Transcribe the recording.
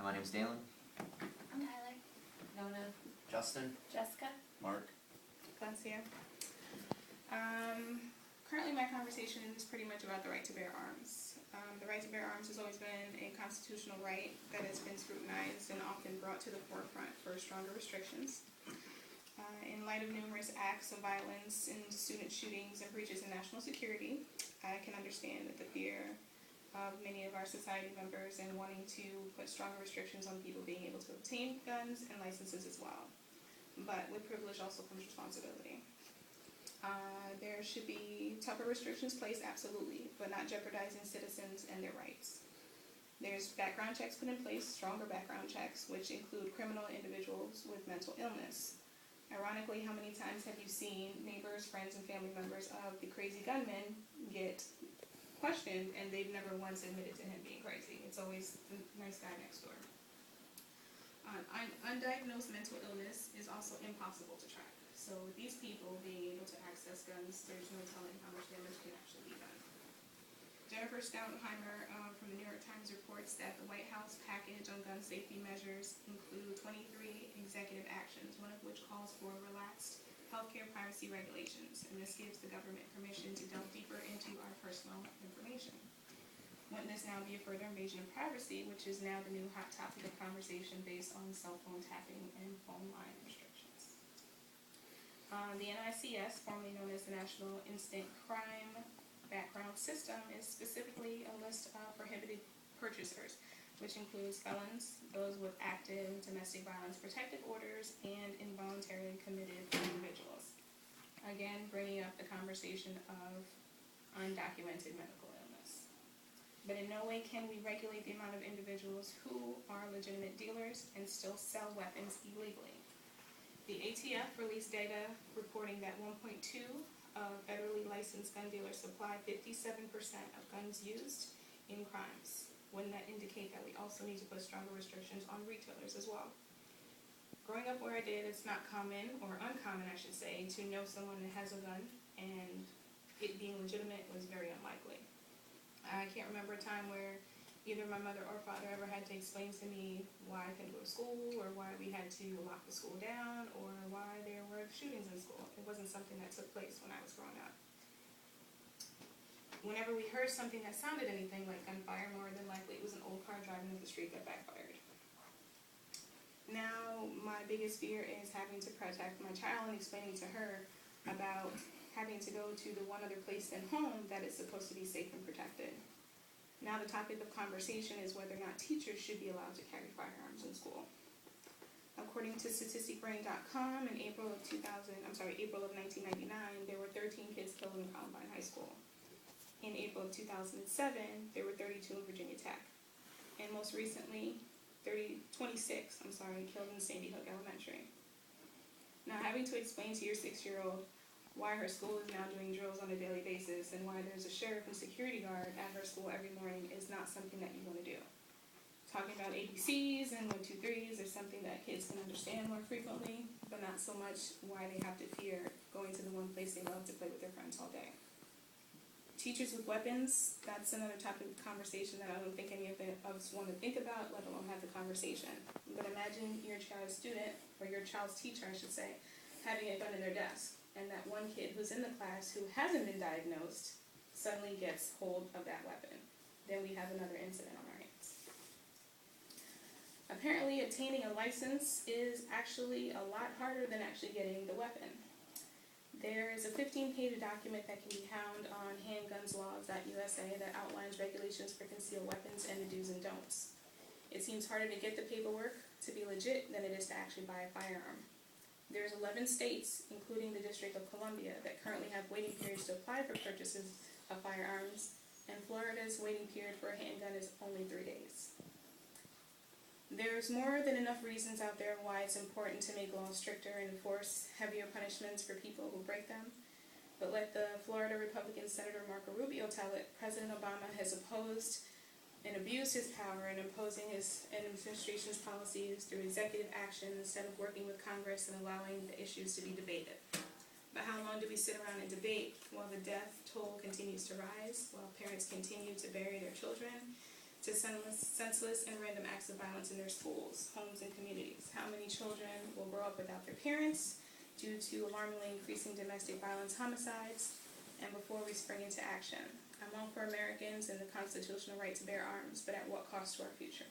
My name's Dalen. I'm Tyler. Nona. Justin. Jessica. Mark. Glenn's here. Currently my conversation is pretty much about the right to bear arms. The right to bear arms has always been a constitutional right that has been scrutinized and often brought to the forefront for stronger restrictions. In light of numerous acts of violence and student shootings and breaches in national security, I can understand that the fear of many of our society members and wanting to put stronger restrictions on people being able to obtain guns and licenses as well. But with privilege also comes responsibility. There should be tougher restrictions placed, absolutely, but not jeopardizing citizens and their rights. There's background checks put in place, stronger background checks, which include criminal individuals with mental illness. Ironically, how many times have you seen neighbors, friends, and family members of the crazy gunman get questioned and they've never once admitted to him being crazy? It's always the nice guy next door. Undiagnosed mental illness is also impossible to track. So with these people being able to access guns, there's no telling how much damage can actually be done. Jennifer Staudenheimer from the New York Times reports that the White House package on gun safety measures include 23 executive actions, one of which calls for relaxed healthcare privacy regulations, and this gives the government permission to delve deeper into our personal information. Wouldn't this now be a further invasion of privacy, which is now the new hot topic of conversation based on cell phone tapping and phone line restrictions? The NICS, formerly known as the National Instant Crime Background System, is specifically a list of prohibited purchasers, which includes felons, those with active domestic violence protective orders, and involuntarily committed individuals. Again, bringing up the conversation of undocumented medical illness. But in no way can we regulate the amount of individuals who are legitimate dealers and still sell weapons illegally. The ATF released data reporting that 1.2 federally licensed gun dealers supply 57% of guns used in crimes. Wouldn't that indicate that we also need to put stronger restrictions on retailers as well? Growing up where I did, it's not common, or uncommon I should say, to know someone that has a gun, and it being legitimate was very unlikely. I can't remember a time where either my mother or father ever had to explain to me why I couldn't go to school, or why we had to lock the school down, or why there were shootings in school. It wasn't something that took place when I was growing up. Whenever we heard something that sounded anything like gunfire, more than likely it was an old car driving up the street that backfired. Now, my biggest fear is having to protect my child and explaining to her about having to go to the one other place in home that is supposed to be safe and protected. Now the topic of conversation is whether or not teachers should be allowed to carry firearms in school. According to statisticbrain.com, in April of 1999, there were 13 kids killed in Columbine High School. In April of 2007, there were 32 in Virginia Tech. And most recently, 26 killed in Sandy Hook Elementary. Now, having to explain to your 6-year-old why her school is now doing drills on a daily basis and why there's a sheriff and security guard at her school every morning is not something that you want to do. Talking about ABCs and 1, 2, 3s is something that kids can understand more frequently, but not so much why they have to fear going to the one place they love to play with their friends all day. Teachers with weapons, that's another topic of conversation that I don't think any of us want to think about, let alone have the conversation. But imagine your child's student, or your child's teacher, I should say, having a gun in their desk, and that one kid who's in the class who hasn't been diagnosed suddenly gets hold of that weapon. Then we have another incident on our hands. Apparently, obtaining a license is actually a lot harder than actually getting the weapon. There is a 15-page document that can be found on handgunslaws.usa that outlines regulations for concealed weapons and the do's and don'ts. It seems harder to get the paperwork to be legit than it is to actually buy a firearm. There's 11 states, including the District of Columbia, that currently have waiting periods to apply for purchases of firearms, and Florida's waiting period for a handgun is only 3 days. There's more than enough reasons out there why it's important to make laws stricter and enforce heavier punishments for people who break them. But let the Florida Republican Senator Marco Rubio tell it, President Obama has opposed and abused his power in imposing his administration's policies through executive action instead of working with Congress and allowing the issues to be debated. But how long do we sit around and debate while the death toll continues to rise, while parents continue to bury their children, to senseless and random acts of violence in their schools, homes, and communities? How many children will grow up without their parents due to alarmingly increasing domestic violence homicides? And before we spring into action, I'm all for Americans and the constitutional right to bear arms, but at what cost to our future?